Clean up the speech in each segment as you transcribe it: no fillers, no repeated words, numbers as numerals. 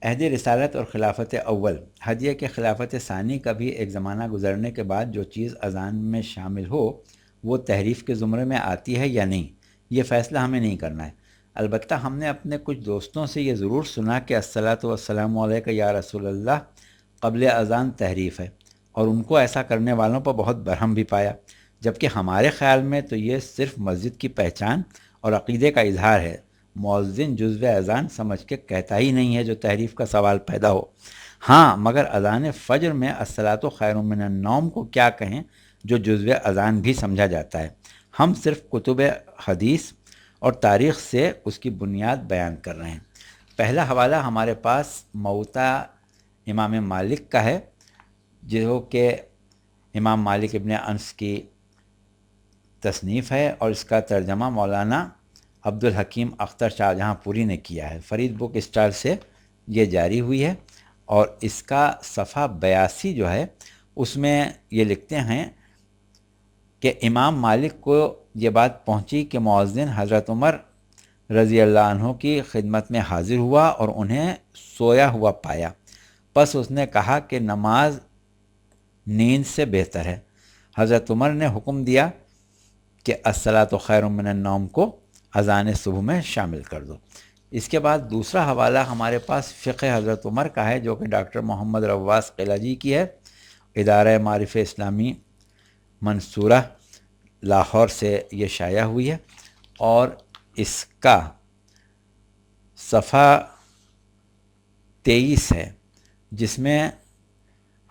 عہد رسالت اور خلافت اول، ہدیہ کہ خلافت ثانی کا بھی ایک زمانہ گزرنے کے بعد جو چیز اذان میں شامل ہو وہ تحریف کے زمرے میں آتی ہے یا نہیں، یہ فیصلہ ہمیں نہیں کرنا ہے۔ البتہ ہم نے اپنے کچھ دوستوں سے یہ ضرور سنا کہ الصلاۃ والسلام علیک یا رسول اللہ قبل اذان تحریف ہے، اور ان کو ایسا کرنے والوں پر بہت برہم بھی پایا، جبکہ ہمارے خیال میں تو یہ صرف مسجد کی پہچان اور عقیدے کا اظہار ہے۔ مؤذن جزو اذان سمجھ کے کہتا ہی نہیں ہے جو تحریف کا سوال پیدا ہو۔ ہاں مگر اذان فجر میں الصلاۃ خیر من النوم کو کیا کہیں جو جزو اذان بھی سمجھا جاتا ہے؟ ہم صرف کتب حدیث اور تاریخ سے اس کی بنیاد بیان کر رہے ہیں۔ پہلا حوالہ ہمارے پاس موطا امام مالک کا ہے، جو کہ امام مالک ابن انس کی تصنیف ہے، اور اس کا ترجمہ مولانا عبد الحکیم اختر شاہ جہاں پوری نے کیا ہے۔ فرید بک اسٹال سے یہ جاری ہوئی ہے، اور اس کا صفحہ 82 جو ہے اس میں یہ لکھتے ہیں کہ امام مالک کو یہ بات پہنچی کہ مؤذن حضرت عمر رضی اللہ عنہ کی خدمت میں حاضر ہوا اور انہیں سویا ہوا پایا، پس اس نے کہا کہ نماز نیند سے بہتر ہے۔ حضرت عمر نے حکم دیا کہ الصلاۃ خیر من النوم کو اذان صبح میں شامل کر دو۔ اس کے بعد دوسرا حوالہ ہمارے پاس فقہ حضرت عمر کا ہے، جو کہ ڈاکٹر محمد رواس قلعی کی ہے، ادارہ معارف اسلامی منصورہ لاہور سے یہ شائع ہوئی ہے، اور اس کا صفحہ 23 ہے، جس میں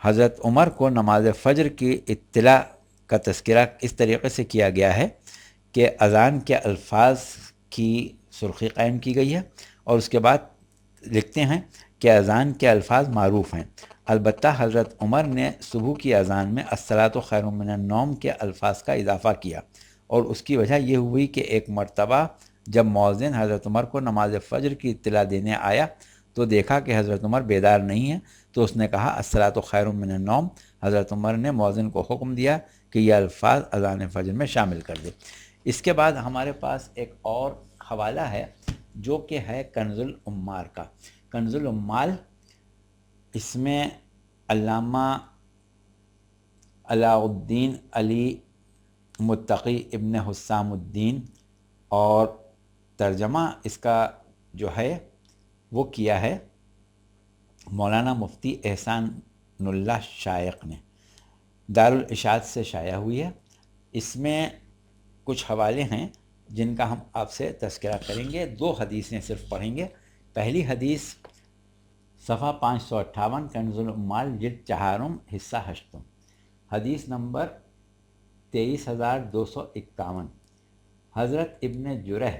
حضرت عمر کو نماز فجر کی اطلاع کا تذکرہ اس طریقے سے کیا گیا ہے کہ اذان کے الفاظ کی سرخی قائم کی گئی ہے، اور اس کے بعد لکھتے ہیں کہ اذان کے الفاظ معروف ہیں، البتہ حضرت عمر نے صبح کی اذان میں الصلاۃ خیر من النوم کے الفاظ کا اضافہ کیا، اور اس کی وجہ یہ ہوئی کہ ایک مرتبہ جب مؤذن حضرت عمر کو نماز فجر کی اطلاع دینے آیا تو دیکھا کہ حضرت عمر بیدار نہیں ہیں، تو اس نے کہا الصلاۃ خیر من النوم۔ حضرت عمر نے مؤذن کو حکم دیا کہ یہ الفاظ اذان فجر میں شامل کر دے۔ اس کے بعد ہمارے پاس ایک اور حوالہ ہے جو کہ ہے کنز العمار کا۔ کنز العمال، اس میں علامہ علاء الدین علی متقی ابن حسام الدین، اور ترجمہ اس کا جو ہے وہ کیا ہے مولانا مفتی احسان اللہ شائق نے، دارالاشاعت سے شائع ہوئی ہے۔ اس میں کچھ حوالے ہیں جن کا ہم آپ سے تذکرہ کریں گے، دو حدیثیں صرف پڑھیں گے۔ پہلی حدیث صفحہ 558 کنز العمال جلد چہارم حصہ ہشتم، حدیث نمبر 23,251۔ حضرت ابن جرح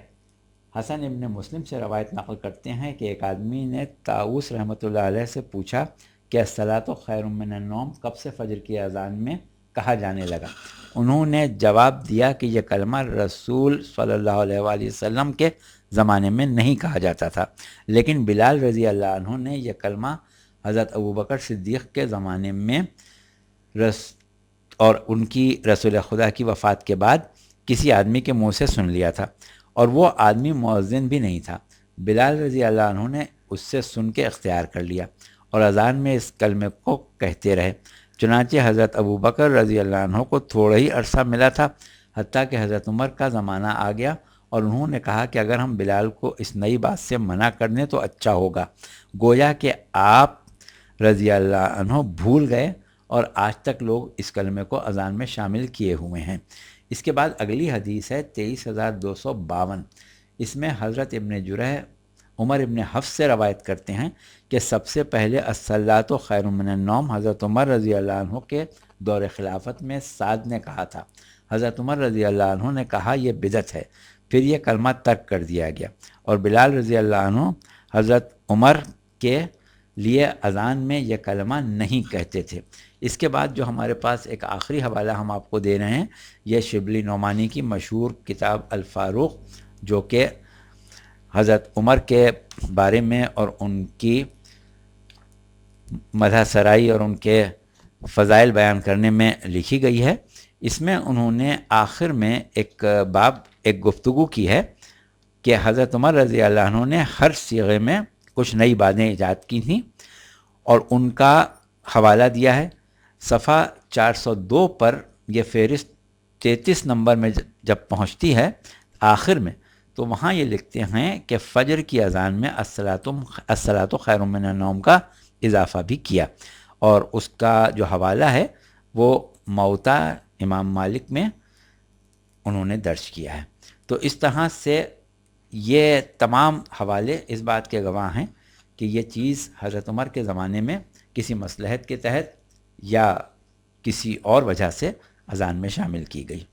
حسن ابن مسلم سے روایت نقل کرتے ہیں کہ ایک آدمی نے طاؤس رحمۃ اللہ علیہ سے پوچھا کہ الصلاۃ خیر من النوم کب سے فجر کی اذان میں کہا جانے لگا؟ انہوں نے جواب دیا کہ یہ کلمہ رسول صلی اللہ علیہ وآلہ وسلم کے زمانے میں نہیں کہا جاتا تھا، لیکن بلال رضی اللہ عنہ نے یہ کلمہ حضرت ابوبکر صدیق کے زمانے میں اور ان کی رسول خدا کی وفات کے بعد کسی آدمی کے منہ سے سن لیا تھا، اور وہ آدمی مؤذن بھی نہیں تھا۔ بلال رضی اللہ عنہ نے اس سے سن کے اختیار کر لیا اور اذان میں اس کلمے کو کہتے رہے، چنانچہ حضرت ابوبکر رضی اللہ عنہ کو تھوڑا ہی عرصہ ملا تھا، حتیٰ کہ حضرت عمر کا زمانہ آ گیا، اور انہوں نے کہا کہ اگر ہم بلال کو اس نئی بات سے منع کر دیں تو اچھا ہوگا، گویا کہ آپ رضی اللہ عنہ بھول گئے اور آج تک لوگ اس کلمے کو اذان میں شامل کیے ہوئے ہیں۔ اس کے بعد اگلی حدیث ہے 23,252۔ اس میں حضرت ابن جرح عمر ابن حفص سے روایت کرتے ہیں کہ سب سے پہلے الصلاۃ خیر من النوم حضرت عمر رضی اللہ عنہ کے دور خلافت میں سعد نے کہا تھا۔ حضرت عمر رضی اللہ عنہ نے کہا یہ بدعت ہے، پھر یہ کلمہ ترک کر دیا گیا، اور بلال رضی اللہ عنہ حضرت عمر کے لیے اذان میں یہ کلمہ نہیں کہتے تھے۔ اس کے بعد جو ہمارے پاس ایک آخری حوالہ ہم آپ کو دے رہے ہیں، یہ شبلی نعمانی کی مشہور کتاب الفاروق، جو کہ حضرت عمر کے بارے میں اور ان کی مدح سرائی اور ان کے فضائل بیان کرنے میں لکھی گئی ہے۔ اس میں انہوں نے آخر میں ایک گفتگو کی ہے کہ حضرت عمر رضی اللہ عنہ نے ہر صیغے میں کچھ نئی باتیں ایجاد کی تھیں، اور ان کا حوالہ دیا ہے صفحہ 402 پر۔ یہ فہرست 33 نمبر میں جب پہنچتی ہے آخر میں، تو وہاں یہ لکھتے ہیں کہ فجر کی اذان میں الصلاۃ خیر من النوم کا اضافہ بھی کیا، اور اس کا جو حوالہ ہے وہ موطا امام مالک میں انہوں نے درج کیا ہے۔ تو اس طرح سے یہ تمام حوالے اس بات کے گواہ ہیں کہ یہ چیز حضرت عمر کے زمانے میں کسی مصلحت کے تحت یا کسی اور وجہ سے اذان میں شامل کی گئی۔